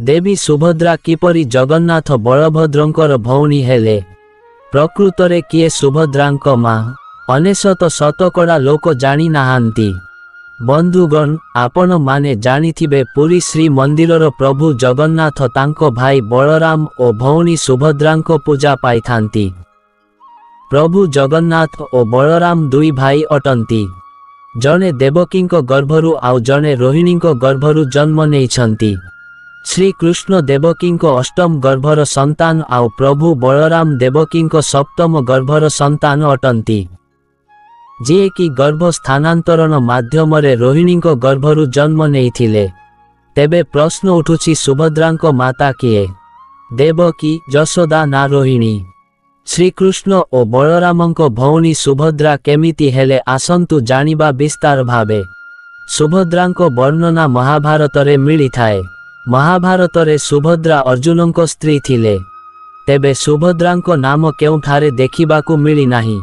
देवी सुभद्रा किपरि जगन्नाथ बलभद्रंकर भौणी हेले। प्रकृतरे किए सुभद्रांक मां अनेशत शतकड़ा लोक जानी नाहांती। बंधुगण आपण माने जानिथिबे पुरी श्री मंदिरर प्रभु जगन्नाथ तांको भाई बलराम और भौणी सुभद्रांक पूजा पाइथांती। प्रभु जगन्नाथ और बलराम दुई भाई अटंती। जने देवकींक गर्भरु आउ जने रोहिणींक गर्भरु जन्म नेइछंती। श्री कृष्ण देवकींक अष्टम गर्भर संतान आउ प्रभु बलराम देवकींक सप्तम गर्भर संतान अटंती। जे कि गर्भ स्थानांतरण माध्यम रोहिणींक गर्भरु जन्म नेइथिले। तेबे प्रश्न उठुछि सुभद्रांक माता किए? देवकी, जशोदा ना रोहिणी? श्रीकृष्ण और बलरामंक भौणी सुभद्रा केमिति हेले आसंतु जानिबा विस्तार भावे। सुभद्रांक वर्णना महाभारत रे मिली थाए। महाभारत रे सुभद्रा अर्जुनंक स्त्री थिले। तेबे सुभद्रांक नाम केउठारे देखिबाकू मिली नाही।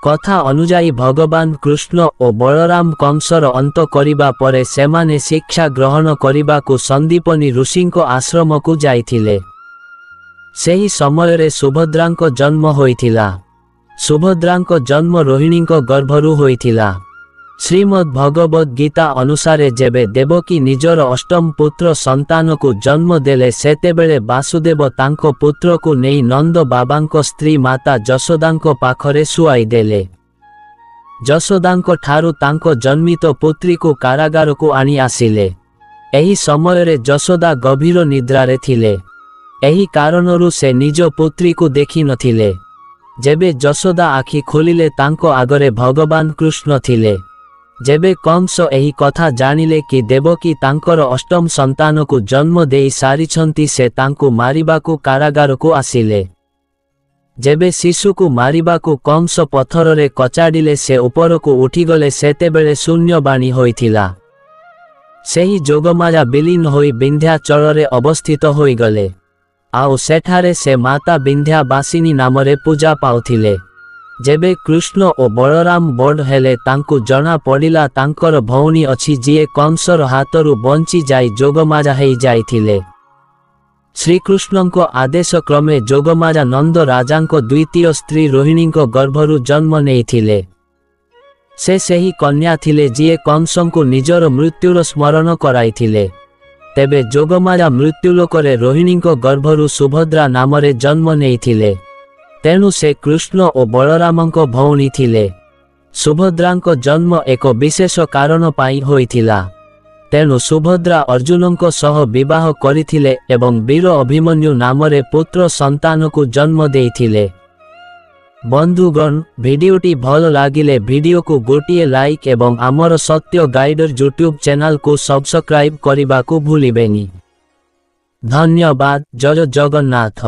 कथा अनुजाई भगवान कृष्ण और बलराम कंसर अंत करिबा परे सेमाने शिक्षा ग्रहण करिबाकू संदीपनी ऋषिंक आश्रम को जाइथिले। सेही समय रे सुभद्रांक जन्म होइथिला। सुभद्रांक जन्म रोहिणींक गर्भरु होइथिला। श्रीमद् भगवद गीता अनुसारे जेबे देवकी निजर अष्टम पुत्र संतान को जन्म देले सेतेबेले वासुदेव तांको पुत्र को नेई नंद बाबांक स्त्री माता जशोदांक पाखरे सुआई देले। जशोदांक ठारू तांको जन्मित पुत्री को कारागार को आनी आसिले। एही समय रे जशोदा गभीर निद्रारे थिले। एही कारणरु से निज पुत्री को देखि नथिले। जेबे जशोदा आखि खोलिले तांको आगरे भगवान कृष्ण थिले। जेबे कंस एही कथा जानिले कि देवकी तांकर अष्टम संतान को जन्म देई सारिछंती से तांको मारिबाकू कारागार को आसिले। जेबे शिशु को मारिबाकू कंस पत्थर रे कचाडिले से ऊपर को उठीगले सेतेबेले शून्यवाणी होइथिला। सेही जोगमाया विलीन होई विंध्याचल रे अवस्थित होइगले। आउ सेठारे से माता विंध्यावासिनी नामरे पूजा पाउथिले। जेबे कृष्ण और बलराम बड़ हेले तांकु जना पड़िला तांकर भौणी अछि जिए कंसर हाथरु बंची जाई जोगमाया हेई जाइथिले। श्रीकृष्णंको आदेश क्रमे जोगमाया नंद राजांको द्वितीय स्त्री रोहिणींको गर्भरु जन्म नेइथिले। से सेही कन्या थिले जिए कंसंको निजर मृत्युर स्मरण कराइथिले। तेबे जोगमाया मृत्युलोकरे रोहिणींको गर्भरु सुभद्रा नामरे जन्म नेइथिले। तेणु से कृष्ण और बलरामंको भौणी थिले। सुभद्रांको जन्म एक विशेष कारण पाई होइथिला। तेणु सुभद्रा अर्जुनंको सह विवाह करिथिले एवं वीर अभिमन्यु नामरे पुत्र संतान को जन्म देइथिले। बंधुगण, भिडियोटी भल लागिले भिडियो को गोटिए लाइक एवं आमर सत्य गाइडर यूट्यूब चैनल को सब्सक्राइब करिबाकू भूलिबेनी। धन्यवाद। जय जगन्नाथ।